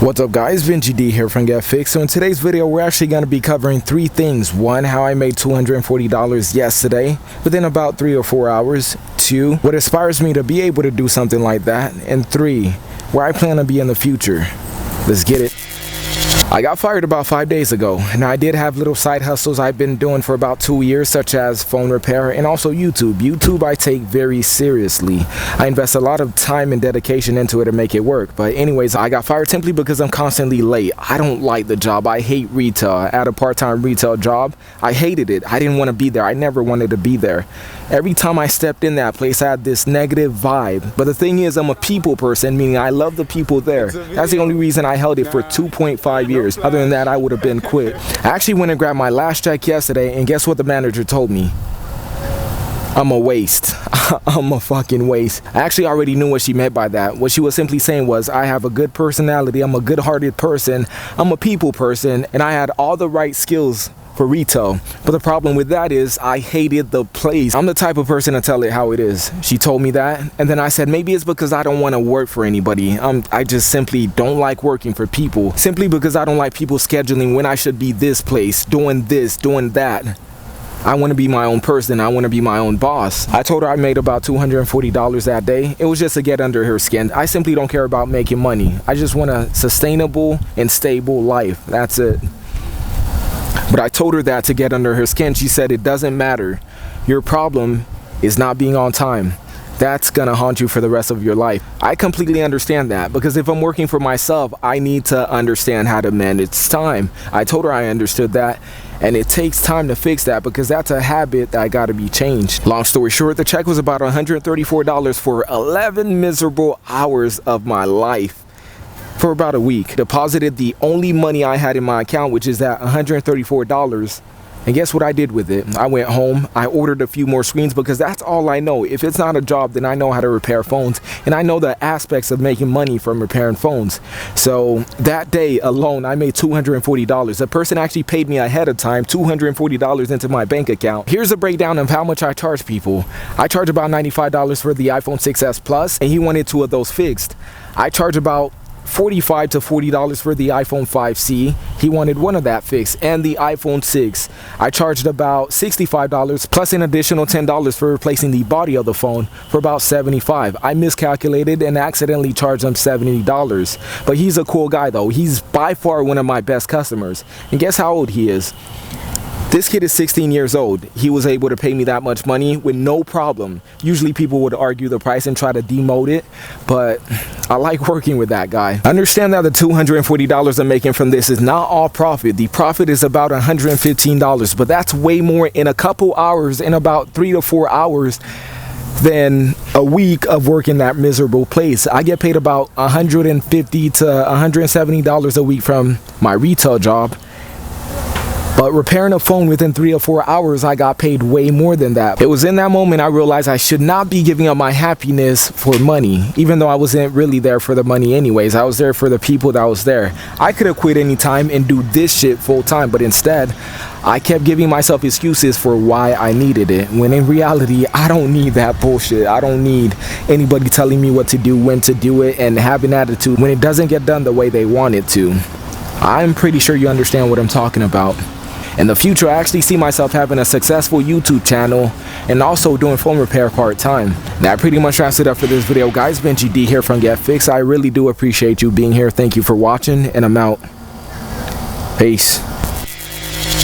What's up guys, 𝐿𝐸𝐷 here from 𝐿𝐸𝐸. So in today's video we're actually going to be covering three things. One, how I made $240 yesterday within about 3 or 4 hours. Two, what inspires me to be able to do something like that. And three, where I plan to be in the future. Let's get it. I got fired about 5 days ago, and I did have little side hustles I've been doing for about 2 years, such as phone repair and also YouTube. YouTube I take very seriously. I invest a lot of time and dedication into it to make it work. But anyways, I got fired simply because I'm constantly late. I don't like the job. I hate retail. I had a part-time retail job. I hated it. I didn't want to be there. I never wanted to be there. Every time I stepped in that place, I had this negative vibe. But the thing is, I'm a people person, meaning I love the people there. That's the only reason I held it for 2.5 years. Other than that, I would have been quit. I actually went and grabbed my last check yesterday, and guess what the manager told me? I'm a waste. I'm a fucking waste. I actually already knew what she meant by that. What she was simply saying was, I have a good personality, I'm a good-hearted person, I'm a people person, and I had all the right skills for retail. But the problem with that is I hated the place. I'm the type of person to tell it how it is. She told me that, and then I said maybe it's because I don't want to work for anybody. I just simply don't like working for people, simply because I don't like people scheduling when I should be this place, doing this, doing that. I want to be my own person. I want to be my own boss. I told her I made about $240 that day. It was just to get under her skin. I simply don't care about making money. I just want a sustainable and stable life. That's it. But I told her that to get under her skin. She said, it doesn't matter. Your problem is not being on time. That's gonna haunt you for the rest of your life. I completely understand that, because if I'm working for myself, I need to understand how to manage time. I told her I understood that, and it takes time to fix that, because that's a habit that gotta be changed. Long story short, the check was about $134 for 11 miserable hours of my life. For about a week. Deposited the only money I had in my account, which is that $134. And guess what I did with it? I went home, I ordered a few more screens, because that's all I know. If it's not a job, then I know how to repair phones, and I know the aspects of making money from repairing phones. So that day alone, I made $240. The person actually paid me ahead of time, $240 into my bank account. Here's a breakdown of how much I charge people. I charge about $95 for the iPhone 6s Plus, and he wanted 2 of those fixed. I charge about $45 to $40 for the iPhone 5C. He wanted 1 of that fixed, and the iPhone 6. I charged about $65 plus an additional $10 for replacing the body of the phone for about $75. I miscalculated and accidentally charged him $70. But he's a cool guy though. He's by far one of my best customers. And guess how old he is? This kid is 16 years old. He was able to pay me that much money with no problem. Usually people would argue the price and try to demote it, but I like working with that guy. Understand that the $240 I'm making from this is not all profit. The profit is about $115, but that's way more in a couple hours, in about 3 to 4 hours, than a week of working that miserable place. I get paid about $150 to $170 a week from my retail job. But repairing a phone within 3 or 4 hours, I got paid way more than that. It was in that moment I realized I should not be giving up my happiness for money, even though I wasn't really there for the money anyways. I was there for the people that was there. I could have quit anytime and do this shit full time, but instead, I kept giving myself excuses for why I needed it, when in reality, I don't need that bullshit. I don't need anybody telling me what to do, when to do it, and have an attitude when it doesn't get done the way they want it to. I'm pretty sure you understand what I'm talking about. In the future, I actually see myself having a successful YouTube channel and also doing phone repair part-time. That pretty much wraps it up for this video, guys. 𝐿𝐸𝐷 here from 𝐿𝐸𝐸. I really do appreciate you being here. Thank you for watching, and I'm out. Peace.